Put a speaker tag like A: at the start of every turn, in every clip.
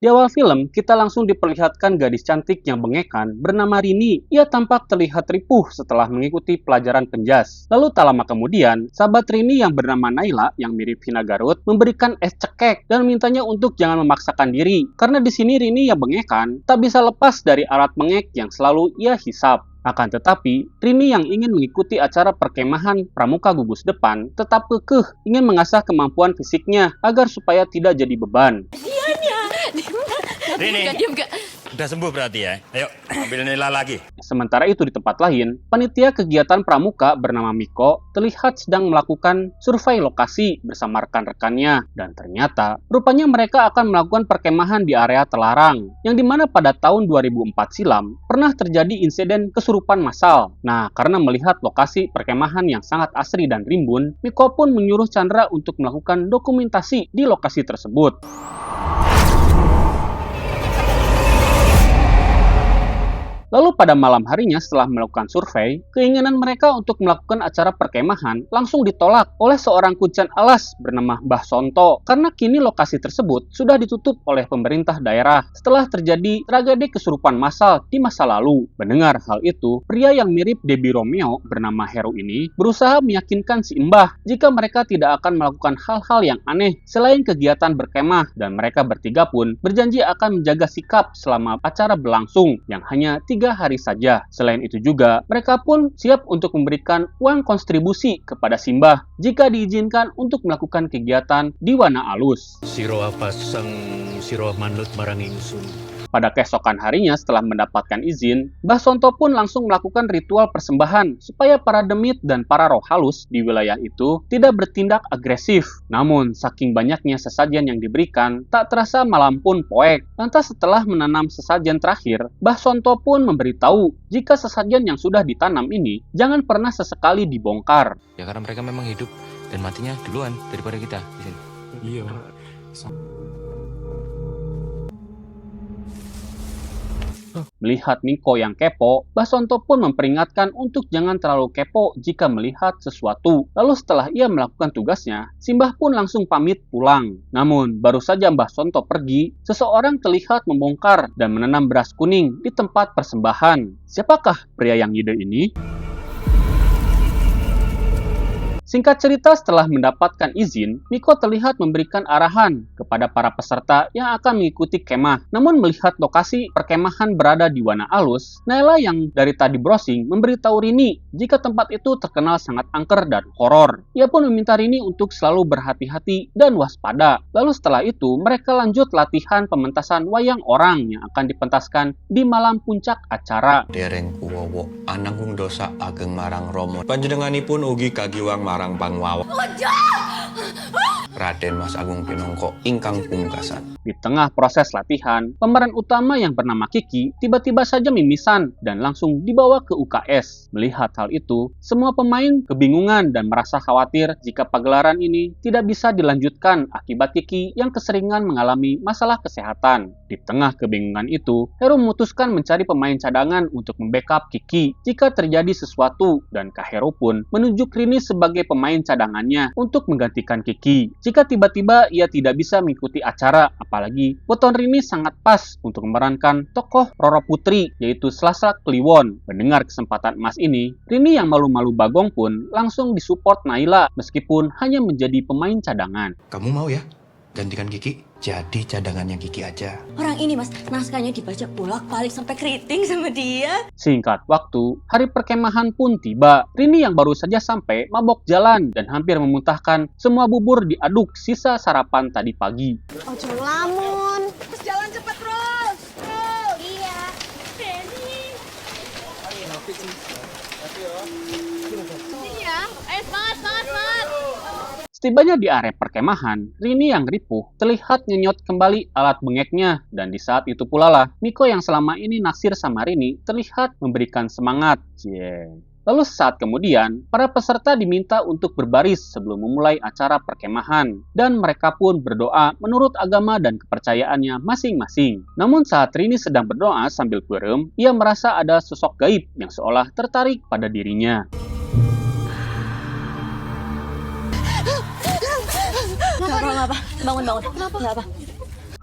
A: Di awal film, kita langsung diperlihatkan gadis cantik yang bengekan bernama Rini. Ia tampak terlihat ripuh setelah mengikuti pelajaran penjas. Lalu tak lama kemudian, sahabat Rini yang bernama Naila yang mirip Vina Garut memberikan es cekek dan mintanya untuk jangan memaksakan diri. Karena di sini Rini yang bengekan tak bisa lepas dari alat bengek yang selalu ia hisap. Akan tetapi, Rini yang ingin mengikuti acara perkemahan pramuka gugus depan tetap kekeh ingin mengasah kemampuan fisiknya agar supaya tidak jadi beban.
B: Rini, udah sembuh berarti ya? Ayo, ambil Nila lagi.
A: Sementara itu di tempat lain, panitia kegiatan pramuka bernama Miko terlihat sedang melakukan survei lokasi bersama rekan-rekannya. Dan ternyata, rupanya mereka akan melakukan perkemahan di area terlarang, yang dimana pada tahun 2004 silam pernah terjadi insiden kesurupan massal. Nah, karena melihat lokasi perkemahan yang sangat asri dan rimbun, Miko pun menyuruh Chandra untuk melakukan dokumentasi di lokasi tersebut. Lalu pada malam harinya setelah melakukan survei, keinginan mereka untuk melakukan acara perkemahan langsung ditolak oleh seorang kuncen alas bernama Mbah Sonto karena kini lokasi tersebut sudah ditutup oleh pemerintah daerah setelah terjadi tragedi kesurupan massal di masa lalu. Mendengar hal itu, pria yang mirip Debbie Romeo bernama Heru ini berusaha meyakinkan si Mbah jika mereka tidak akan melakukan hal-hal yang aneh selain kegiatan berkemah dan mereka bertiga pun berjanji akan menjaga sikap selama acara berlangsung yang hanya 3 hari saja. Selain itu juga, mereka pun siap untuk memberikan uang kontribusi kepada Simbah jika diizinkan untuk melakukan kegiatan di Wana Alus.
C: Siro pasang siro manut marang ingsun.
A: Pada keesokan harinya setelah mendapatkan izin, Mbah Sonto pun langsung melakukan ritual persembahan supaya para demit dan para roh halus di wilayah itu tidak bertindak agresif. Namun, saking banyaknya sesajen yang diberikan, tak terasa malam pun poek. Lantas setelah menanam sesajen terakhir, Mbah Sonto pun memberitahu jika sesajen yang sudah ditanam ini jangan pernah sesekali dibongkar.
D: Ya karena mereka memang hidup dan matinya duluan daripada kita di sini.
C: Iya.
A: Melihat Miko yang kepo, Mbah Sonto pun memperingatkan untuk jangan terlalu kepo jika melihat sesuatu. Lalu setelah ia melakukan tugasnya, Simbah pun langsung pamit pulang. Namun, baru saja Mbah Sonto pergi, seseorang terlihat membongkar dan menanam beras kuning di tempat persembahan. Siapakah pria yang ide ini? Singkat cerita, setelah mendapatkan izin, Miko terlihat memberikan arahan kepada para peserta yang akan mengikuti kemah. Namun melihat lokasi perkemahan berada di Wana Alus, Naila yang dari tadi browsing memberitahu Rini jika tempat itu terkenal sangat angker dan horor. Ia pun meminta Rini untuk selalu berhati-hati dan waspada. Lalu setelah itu, mereka lanjut latihan pementasan wayang orang yang akan dipentaskan di malam puncak acara.
E: Dereng kuwowo ananggung dosa ageng marang Romo. Panjenenganipun ugi kagiwang marang Pangwawa. Raden Mas Agung Pinongko ingkang pungkasan.
A: Di tengah proses latihan, pemeran utama yang bernama Kiki tiba-tiba saja mimisan dan langsung dibawa ke UKS. Melihat hal itu, semua pemain kebingungan dan merasa khawatir jika pagelaran ini tidak bisa dilanjutkan akibat Kiki yang keseringan mengalami masalah kesehatan. Di tengah kebingungan itu, Heru memutuskan mencari pemain cadangan untuk membackup Kiki jika terjadi sesuatu dan Kak Heru pun menunjuk Rini sebagai pemain cadangannya untuk menggantikan Kiki jika tiba-tiba ia tidak bisa mengikuti acara. Apalagi weton Rini sangat pas untuk memerankan tokoh Roro Putri yaitu Slasa Kliwon. Mendengar kesempatan emas ini, Rini yang malu-malu bagong pun langsung disupport Naila meskipun hanya menjadi pemain cadangan.
E: Kamu mau ya gantikan Kiki? Jadi cadangannya Kiki aja.
F: Orang ini mas, naskahnya dibaca bolak-balik sampai keriting sama dia.
A: Singkat waktu, hari perkemahan pun tiba. Rini yang baru saja sampai mabok jalan dan hampir memuntahkan semua bubur diaduk sisa sarapan tadi pagi.
G: Ojo lamun.
H: Terus jalan cepet terus.
G: Iya.
H: Iya. Semangat.
A: Setibanya di area perkemahan, Rini yang ripuh terlihat nyenyot kembali alat bengeknya dan di saat itu pula lah Miko yang selama ini naksir sama Rini terlihat memberikan semangat. Lalu sesaat kemudian, para peserta diminta untuk berbaris sebelum memulai acara perkemahan dan mereka pun berdoa menurut agama dan kepercayaannya masing-masing. Namun saat Rini sedang berdoa sambil berem, ia merasa ada sosok gaib yang seolah tertarik pada dirinya.
F: Nggak apa, bangun. Nggak apa.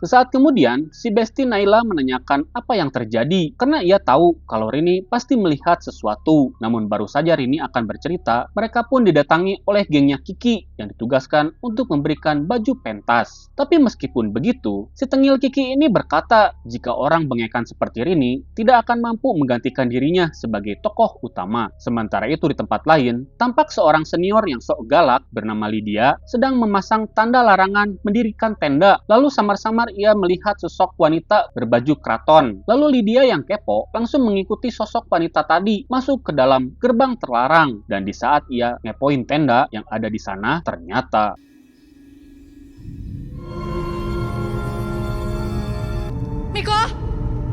A: Sesaat kemudian, si Besti Naila menanyakan apa yang terjadi karena ia tahu kalau Rini pasti melihat sesuatu. Namun baru saja Rini akan bercerita, mereka pun didatangi oleh gengnya Kiki yang ditugaskan untuk memberikan baju pentas. Tapi meskipun begitu, si tengil Kiki ini berkata jika orang bengekan seperti Rini tidak akan mampu menggantikan dirinya sebagai tokoh utama. Sementara itu di tempat lain, tampak seorang senior yang sok galak bernama Lydia sedang memasang tanda larangan mendirikan tenda. Lalu samar-samar ia melihat sosok wanita berbaju kraton. Lalu Lydia yang kepo langsung mengikuti sosok wanita tadi masuk ke dalam gerbang terlarang. Dan di saat ia ngepoin tenda yang ada di sana, ternyata
H: Miko!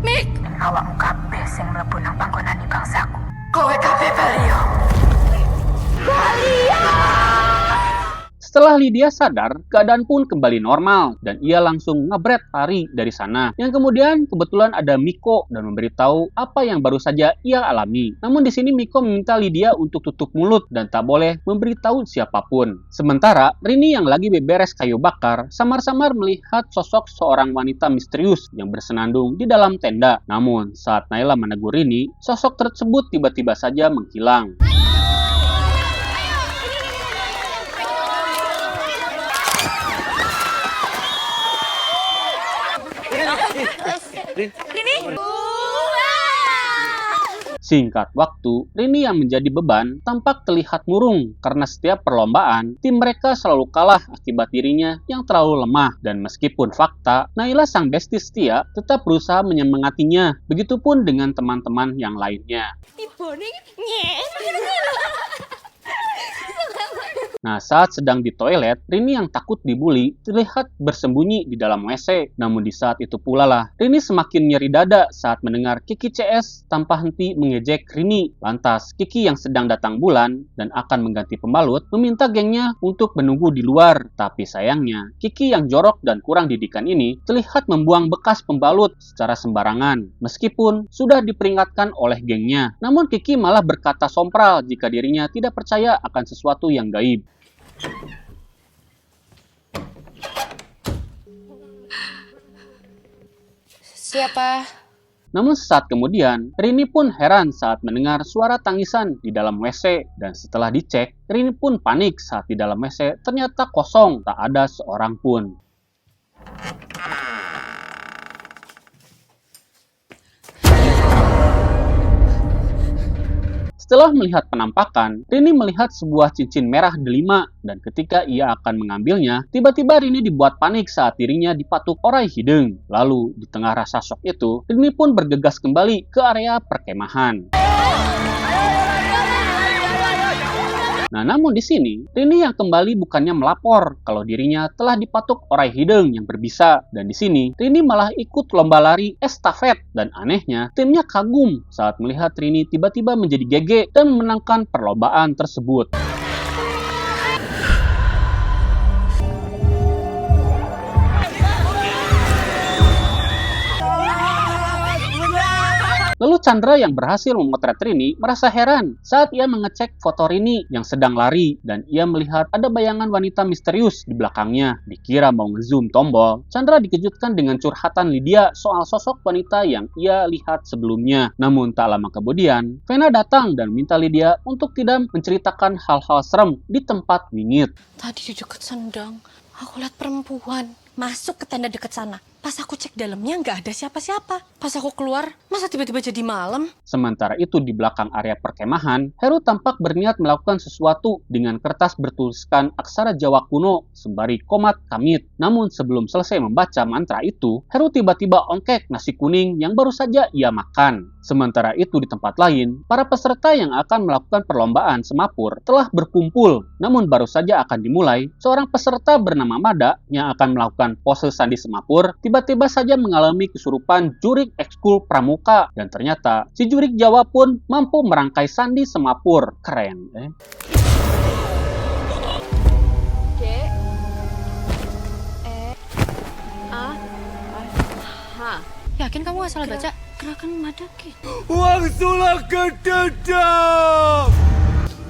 H: Mik!
I: Awakmu kabeh sing mlebu nang panggonane bangsaku. Kowe kabeh baliyo.
A: setelah Lydia sadar, keadaan pun kembali normal dan ia langsung ngebret lari dari sana. Yang kemudian kebetulan ada Miko dan memberitahu apa yang baru saja ia alami. Namun di sini Miko meminta Lydia untuk tutup mulut dan tak boleh memberitahu siapapun. Sementara Rini yang lagi beberes kayu bakar samar-samar melihat sosok seorang wanita misterius yang bersenandung di dalam tenda. Namun saat Naila menegur Rini, sosok tersebut tiba-tiba saja menghilang. Singkat waktu, Rini yang menjadi beban tampak terlihat murung karena setiap perlombaan, tim mereka selalu kalah akibat dirinya yang terlalu lemah. Dan meskipun fakta, Naila sang besti setia tetap berusaha menyemangatinya. Begitupun dengan teman-teman yang lainnya. Nah, saat sedang di toilet, Rini yang takut dibully terlihat bersembunyi di dalam WC. Namun di saat itu pula lah, Rini semakin nyeri dada saat mendengar Kiki CS tanpa henti mengejek Rini. Lantas, Kiki yang sedang datang bulan dan akan mengganti pembalut, meminta gengnya untuk menunggu di luar. Tapi sayangnya, Kiki yang jorok dan kurang didikan ini terlihat membuang bekas pembalut secara sembarangan. Meskipun sudah diperingatkan oleh gengnya, namun Kiki malah berkata sompral jika dirinya tidak percaya akan sesuatu yang gaib.
H: Siapa?
A: Namun sesaat kemudian, Rini pun heran saat mendengar suara tangisan di dalam WC. Dan setelah dicek, Rini pun panik saat di dalam WC ternyata kosong, tak ada seorang pun. Setelah melihat penampakan, Rini melihat sebuah cincin merah delima dan ketika ia akan mengambilnya, tiba-tiba Rini dibuat panik saat dirinya dipatuk orai hidung. Lalu, di tengah rasa shock itu, Rini pun bergegas kembali ke area perkemahan. Nah, namun di sini, Rini yang kembali bukannya melapor kalau dirinya telah dipatuk orai hidung yang berbisa. Dan di sini, Rini malah ikut lomba lari estafet. Dan anehnya, timnya kagum saat melihat Rini tiba-tiba menjadi GG dan memenangkan perlombaan tersebut. Lalu Chandra yang berhasil memotret Rini merasa heran saat ia mengecek foto Rini yang sedang lari dan ia melihat ada bayangan wanita misterius di belakangnya. Dikira mau ngezoom tombol, Chandra dikejutkan dengan curhatan Lydia soal sosok wanita yang ia lihat sebelumnya. Namun tak lama kemudian, Vena datang dan minta Lydia untuk tidak menceritakan hal-hal serem di tempat wingit.
F: Tadi di dekat sendang, aku lihat perempuan masuk ke tenda dekat sana. Pas aku cek dalamnya nggak ada siapa-siapa. Pas aku keluar, masa tiba-tiba jadi malam?
A: Sementara itu di belakang area perkemahan, Heru tampak berniat melakukan sesuatu dengan kertas bertuliskan aksara Jawa kuno sembari komat kamit. Namun sebelum selesai membaca mantra itu, Heru tiba-tiba ongkek nasi kuning yang baru saja ia makan. Sementara itu di tempat lain, para peserta yang akan melakukan perlombaan semapur telah berkumpul. Namun baru saja akan dimulai, seorang peserta bernama Mada yang akan melakukan pose sandi semapur tiba-tiba saja mengalami kesurupan jurik ekskul pramuka. Dan ternyata si jurik Jawa pun mampu merangkai sandi semapur. Keren,
F: Yakin kamu nggak salah baca? Gerakan Madaki.
B: Uang sulak kededam!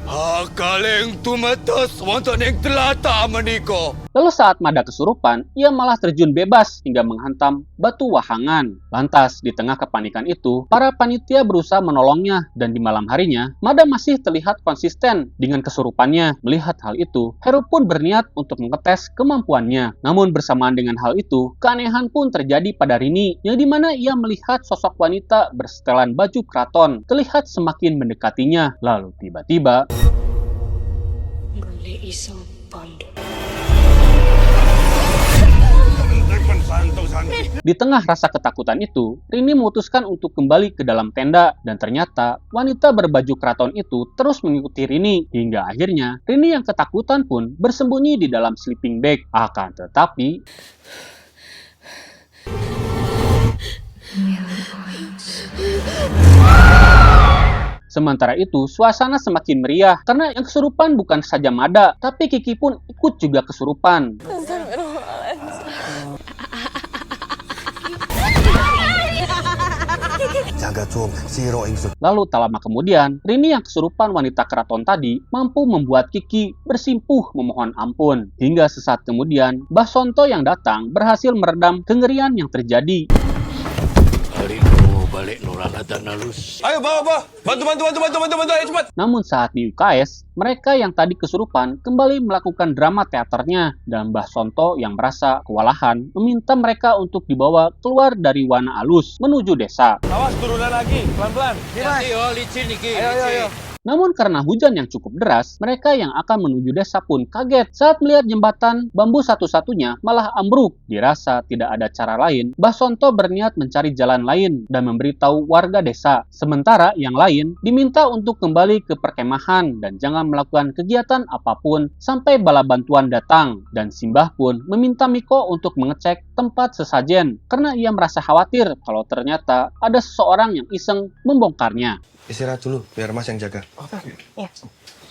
E: Akaleng tumetes wonten ing tlatah menika.
A: Lalu saat Mada kesurupan, ia malah terjun bebas hingga menghantam batu wahangan. Lantas, di tengah kepanikan itu, para panitia berusaha menolongnya dan di malam harinya, Mada masih terlihat konsisten dengan kesurupannya. Melihat hal itu, Heru pun berniat untuk mengetes kemampuannya. Namun bersamaan dengan hal itu, keanehan pun terjadi pada Rini, yang dimana ia melihat sosok wanita bersetelan baju keraton terlihat semakin mendekatinya. Lalu tiba-tiba, di tengah rasa ketakutan itu, Rini memutuskan untuk kembali ke dalam tenda dan ternyata wanita berbaju keraton itu terus mengikuti Rini hingga akhirnya Rini yang ketakutan pun bersembunyi di dalam sleeping bag. Akan tetapi sementara itu, suasana semakin meriah karena yang kesurupan bukan saja Mada, tapi Kiki pun ikut juga kesurupan. Lalu tak lama kemudian, Rini yang kesurupan wanita keraton tadi mampu membuat Kiki bersimpuh memohon ampun. Hingga sesaat kemudian, Mbah Sonto yang datang berhasil meredam kengerian yang terjadi.
C: Balik Nurana dan Nalus.
E: Ayo bawa. Bantu, ayo cepat.
A: Namun saat di UKS, mereka yang tadi kesurupan kembali melakukan drama teaternya dan Mbah Sonto yang merasa kewalahan meminta mereka untuk dibawa keluar dari Wana Alus menuju desa.
E: Awas turunan lagi, pelan-pelan.
C: Licin Niki.
E: Ayo.
A: Namun karena hujan yang cukup deras, mereka yang akan menuju desa pun kaget saat melihat jembatan bambu satu-satunya malah ambruk. Dirasa tidak ada cara lain, Mbah Sonto berniat mencari jalan lain dan memberitahu warga desa. Sementara yang lain diminta untuk kembali ke perkemahan dan jangan melakukan kegiatan apapun sampai bala bantuan datang. Dan Simbah pun meminta Miko untuk mengecek tempat sesajen karena ia merasa khawatir kalau ternyata ada seseorang yang iseng membongkarnya.
E: Istirahat dulu, biar Mas yang jaga.
F: Iya.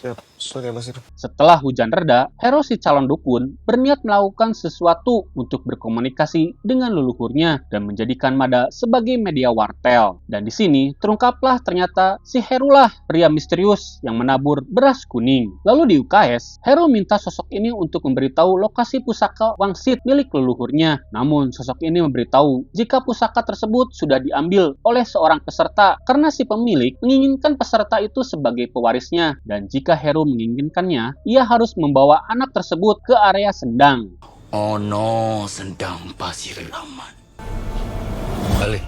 E: Siap, oke Mas.
A: Setelah hujan reda, Hero si calon dukun berniat melakukan sesuatu untuk berkomunikasi dengan leluhurnya dan menjadikan Mada sebagai media wartel. Dan di sini terungkaplah ternyata si Hero lah pria misterius yang menabur beras kuning. Lalu di UKS, Hero minta sosok ini untuk memberitahu lokasi pusaka wangsit milik leluhurnya. Namun sosok ini memberitahu jika pusaka tersebut sudah diambil oleh seorang peserta karena si pemilik menginginkan peserta itu sebagai pewarisnya dan jika Hero menginginkannya, ia harus membawa anak tersebut ke area sendang.
D: Ono sendang pasir raman.
C: Balik.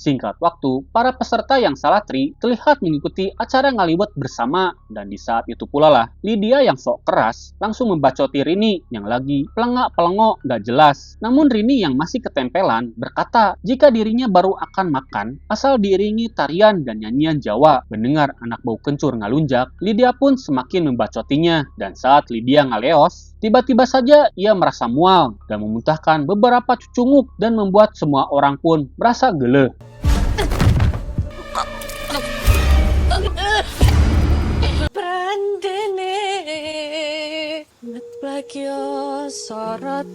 A: Singkat waktu, para peserta yang salatri terlihat mengikuti acara ngaliwet bersama dan di saat itu pula lah, Lydia yang sok keras langsung membacoti Rini yang lagi pelengak-pelengok gak jelas. Namun Rini yang masih ketempelan berkata jika dirinya baru akan makan asal diiringi tarian dan nyanyian Jawa. Mendengar anak bau kencur ngalunjak, Lydia pun semakin membacotinya dan saat Lydia ngaleos, tiba-tiba saja ia merasa mual dan memuntahkan beberapa cucunguk dan membuat semua orang pun merasa geleh.
F: Brandene Metlagyo sorotinemu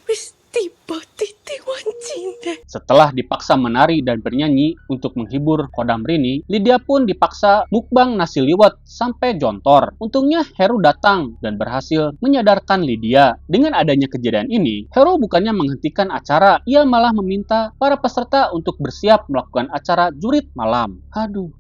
F: wis tiba titi wancinde. Setelah dipaksa menari dan bernyanyi untuk menghibur Kodam Rini, Lydia pun dipaksa mukbang nasi liwet sampai jontor. Untungnya Heru datang dan berhasil menyadarkan Lydia. Dengan adanya kejadian ini, Heru bukannya menghentikan acara, ia malah meminta para peserta untuk bersiap melakukan acara jurit malam. Aduh,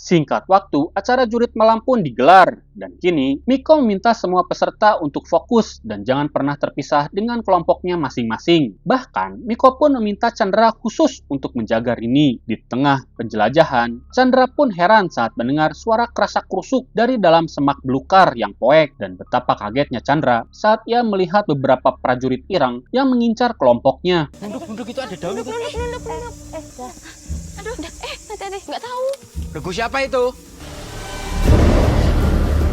F: Singkat waktu, acara jurit malam pun digelar, dan kini Miko meminta semua peserta untuk fokus dan jangan pernah terpisah dengan kelompoknya masing-masing. Bahkan, Miko pun meminta Chandra khusus untuk menjaga Rini. Di tengah penjelajahan, Chandra pun heran saat mendengar suara kerasak kerusuk dari dalam semak belukar yang poek, dan betapa kagetnya Chandra saat ia melihat beberapa prajurit Irang yang mengincar kelompoknya.
D: Nunduk itu ada daun itu.
H: Aduh, nanti nggak tahu.
D: Regu siapa itu?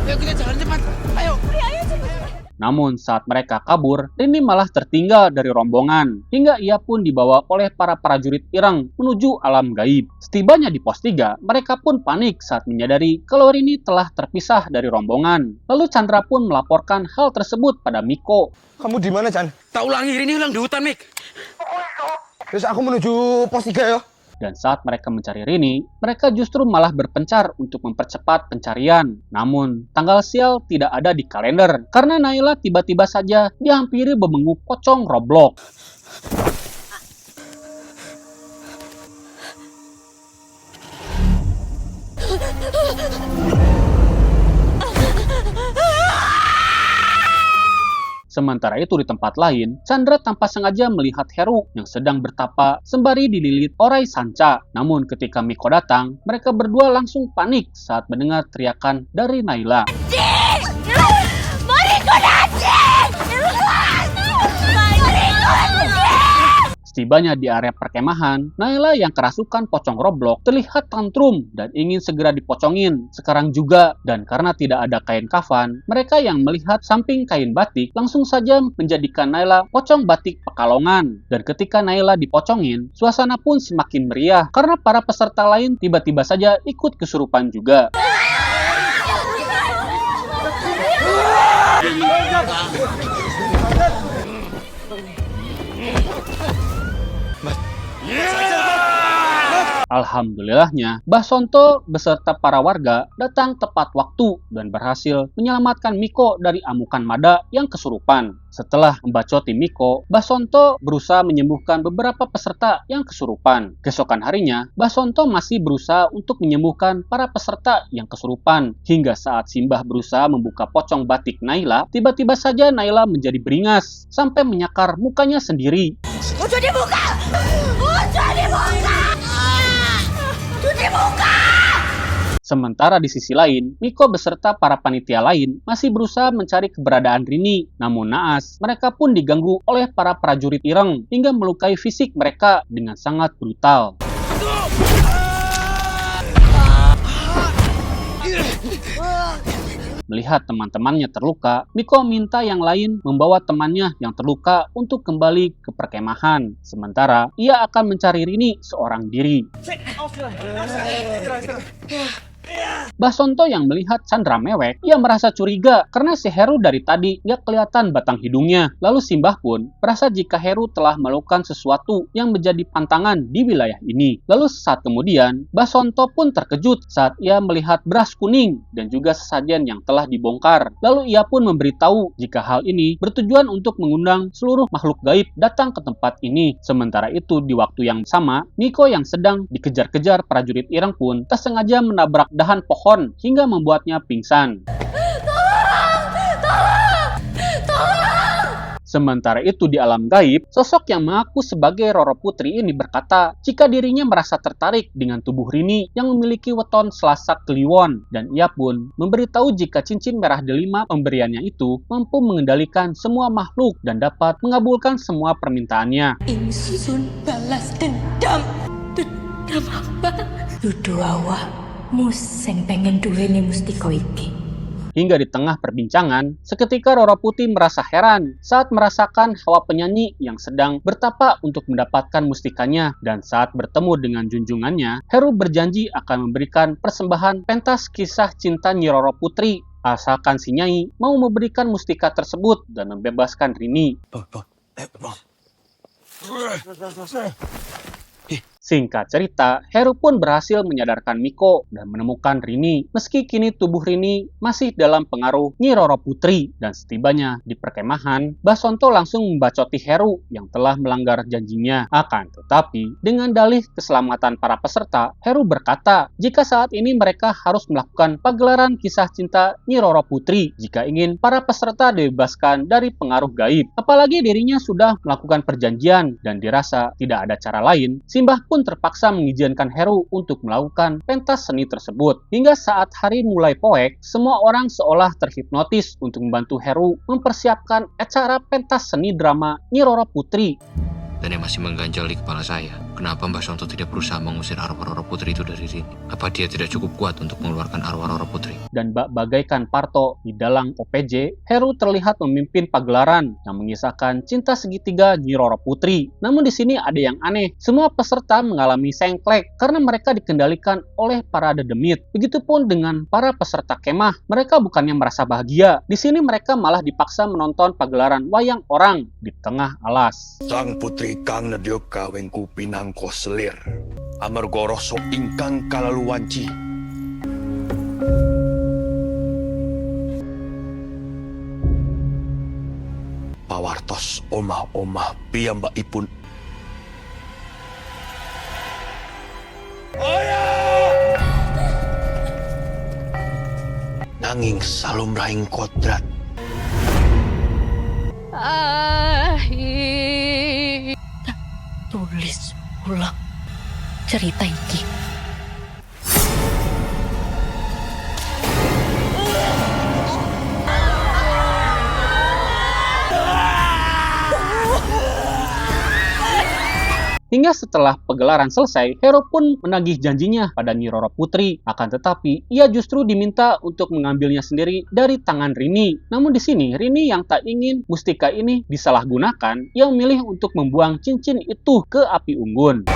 D: Ayo kita jalan cepat. Ayo.
H: Ayo cepat.
F: Namun saat mereka kabur, Rini malah tertinggal dari rombongan, hingga ia pun dibawa oleh para prajurit Ireng menuju alam gaib. Setibanya di pos 3, mereka pun panik saat menyadari kalau Rini telah terpisah dari rombongan. Lalu Chandra pun melaporkan hal tersebut pada Miko.
J: Kamu di mana, Chan?
D: Tak ulangi, ini hilang di hutan, Mik.
J: Terus aku menuju pos 3 ya.
F: Dan saat mereka mencari Rini, mereka justru malah berpencar untuk mempercepat pencarian. Namun, tanggal sial tidak ada di kalender, karena Naila tiba-tiba saja dihampiri belenggu pocong Roblox. Sementara itu di tempat lain, Chandra tanpa sengaja melihat Heru yang sedang bertapa sembari dililit Orai Sanca. Namun ketika Miko datang, mereka berdua langsung panik saat mendengar teriakan dari Naila. Setibanya di area perkemahan, Naila yang kerasukan pocong Roblox terlihat tantrum dan ingin segera dipocongin sekarang juga. Dan karena tidak ada kain kafan, mereka yang melihat samping kain batik langsung saja menjadikan Naila pocong batik Pekalongan. Dan ketika Naila dipocongin, suasana pun semakin meriah karena para peserta lain tiba-tiba saja ikut kesurupan juga. Alhamdulillahnya, Mbah Sonto beserta para warga datang tepat waktu dan berhasil menyelamatkan Miko dari amukan Mada yang kesurupan. Setelah membacoti Miko, Mbah Sonto berusaha menyembuhkan beberapa peserta yang kesurupan. Keesokan harinya, Mbah Sonto masih berusaha untuk menyembuhkan para peserta yang kesurupan. Hingga saat Simbah berusaha membuka pocong batik Naila, tiba-tiba saja Naila menjadi beringas sampai menyakar mukanya sendiri.
I: Udah dibuka! Udah dibuka!
F: Sementara di sisi lain, Miko beserta para panitia lain masih berusaha mencari keberadaan Rini. Namun naas, mereka pun diganggu oleh para prajurit Ireng hingga melukai fisik mereka dengan sangat brutal. Melihat teman-temannya terluka, Miko minta yang lain membawa temannya yang terluka untuk kembali ke perkemahan. Sementara, ia akan mencari Rini seorang diri. Mbah Sonto yang melihat Chandra mewek, ia merasa curiga karena si Heru dari tadi nggak kelihatan batang hidungnya. Lalu Simbah pun merasa jika Heru telah melakukan sesuatu yang menjadi pantangan di wilayah ini. Lalu saat kemudian, Mbah Sonto pun terkejut saat ia melihat beras kuning dan juga sesajen yang telah dibongkar. Lalu ia pun memberitahu jika hal ini bertujuan untuk mengundang seluruh makhluk gaib datang ke tempat ini. Sementara itu di waktu yang sama, Miko yang sedang dikejar-kejar prajurit Ireng pun tak sengaja menabrak dahan pohon hingga membuatnya pingsan. Sementara itu di alam gaib, sosok yang mengaku sebagai Roro Putri ini berkata jika dirinya merasa tertarik dengan tubuh Rini yang memiliki weton Selasak Kliwon, dan ia pun memberitahu jika cincin merah delima pemberiannya itu mampu mengendalikan semua makhluk dan dapat mengabulkan semua permintaannya.
I: Ingsun balas dendam. Dendam apa? Dudu awak. Sing pengen duweni mustika iki.
F: Hingga di tengah perbincangan, seketika Roro Putih merasa heran saat merasakan hawa penyanyi yang sedang bertapa untuk mendapatkan mustikanya. Dan saat bertemu dengan junjungannya, Heru berjanji akan memberikan persembahan pentas kisah cinta Nyi Roro Putri asalkan si Nyai mau memberikan mustika tersebut dan membebaskan Rini. Singkat cerita, Heru pun berhasil menyadarkan Miko dan menemukan Rini. Meski kini tubuh Rini masih dalam pengaruh Nyi Roro Putri, dan setibanya di perkemahan, Mbah Sonto langsung membacoti Heru yang telah melanggar janjinya. Akan tetapi, dengan dalih keselamatan para peserta, Heru berkata jika saat ini mereka harus melakukan pagelaran kisah cinta Nyi Roro Putri jika ingin para peserta dibebaskan dari pengaruh gaib. Apalagi dirinya sudah melakukan perjanjian dan dirasa tidak ada cara lain, Simbah pun terpaksa mengizinkan Heru untuk melakukan pentas seni tersebut. Hingga saat hari mulai poek, semua orang seolah terhipnotis untuk membantu Heru mempersiapkan acara pentas seni drama Nyi Roro Putri.
D: Dan yang masih mengganjal di kepala saya, Kenapa Mbak Sonto tidak berusaha mengusir arwah Roro Putri itu dari Rini? Apa dia tidak cukup kuat untuk mengeluarkan arwah Roro Putri?
A: Dan bagaikan Parto di dalam OPJ, Heru terlihat memimpin pagelaran yang mengisahkan cinta segitiga Nyi Roro Putri. Namun di sini ada yang aneh. Semua peserta mengalami sengklek karena mereka dikendalikan oleh para dedemit. Begitupun dengan para peserta kemah. Mereka bukannya merasa bahagia. Di sini mereka malah dipaksa menonton pagelaran wayang orang di tengah alas.
K: Sang putri kang nedya kaweng kupinang selir amarga rasa ingkang kalaluwanci. Pawartos omah-omah piyambakipun. Nanging salumrahing kodrat
I: Tulis ulang cerita iki.
A: Hingga setelah pagelaran selesai, Heru pun menagih janjinya pada Nyi Roro Putri. Akan tetapi, ia justru diminta untuk mengambilnya sendiri dari tangan Rini. Namun di sini, Rini yang tak ingin mustika ini disalahgunakan, ia memilih untuk membuang cincin itu ke api unggun.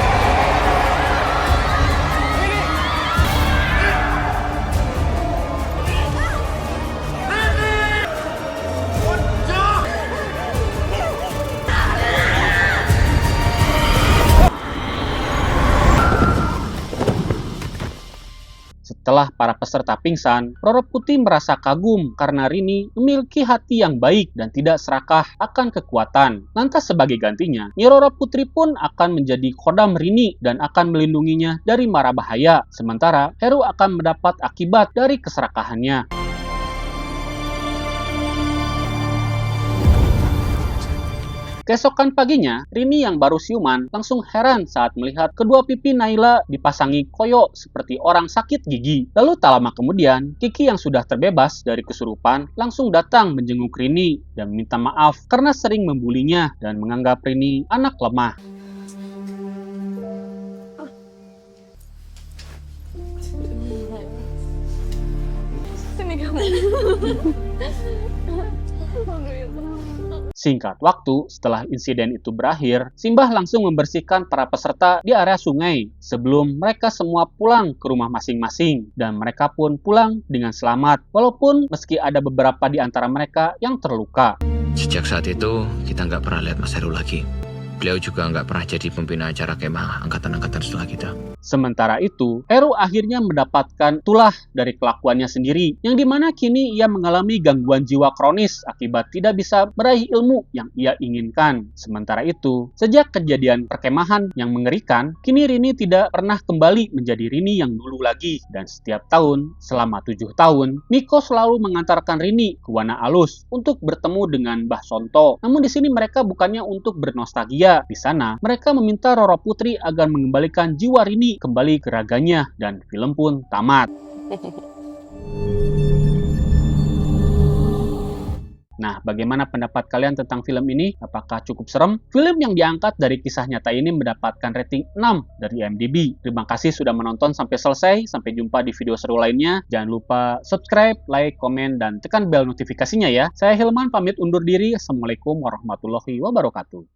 A: Setelah para peserta pingsan, Roro Putri merasa kagum karena Rini memiliki hati yang baik dan tidak serakah akan kekuatan. Lantas sebagai gantinya, Nyi Roro Putri pun akan menjadi khodam Rini dan akan melindunginya dari mara bahaya. Sementara Heru akan mendapat akibat dari keserakahannya. Keesokan paginya, Rini yang baru siuman langsung heran saat melihat kedua pipi Naila dipasangi koyo seperti orang sakit gigi. Lalu tak lama kemudian, Kiki yang sudah terbebas dari kesurupan langsung datang menjenguk Rini dan minta maaf karena sering membulinya dan menganggap Rini anak lemah.
H: Sini kamu.
A: Singkat waktu, setelah insiden itu berakhir, Simbah langsung membersihkan para peserta di area sungai sebelum mereka semua pulang ke rumah masing-masing. Dan mereka pun pulang dengan selamat, walaupun meski ada beberapa di antara mereka yang terluka.
D: Sejak saat itu, kita nggak pernah lihat Mas Heru lagi. Beliau juga nggak pernah jadi pembina acara kemah angkatan-angkatan setelah kita.
A: Sementara itu, Heru akhirnya mendapatkan tulah dari kelakuannya sendiri, yang dimana kini ia mengalami gangguan jiwa kronis akibat tidak bisa meraih ilmu yang ia inginkan. Sementara itu, sejak kejadian perkemahan yang mengerikan, kini Rini tidak pernah kembali menjadi Rini yang dulu lagi. Dan setiap tahun, selama 7 tahun, Miko selalu mengantarkan Rini ke Wana Alus untuk bertemu dengan Mbah Sonto. Namun di sini mereka bukannya untuk bernostalgia. Di sana, mereka meminta Roro Putri agar mengembalikan jiwa Rini kembali ke raganya, dan film pun tamat. Nah, bagaimana pendapat kalian tentang film ini? Apakah cukup serem? Film yang diangkat dari kisah nyata ini mendapatkan rating 6 dari IMDb. Terima kasih sudah menonton sampai selesai. Sampai jumpa di video seru lainnya. Jangan lupa subscribe, like, komen, dan tekan bel notifikasinya ya. Saya Hilman pamit undur diri. Assalamualaikum warahmatullahi wabarakatuh.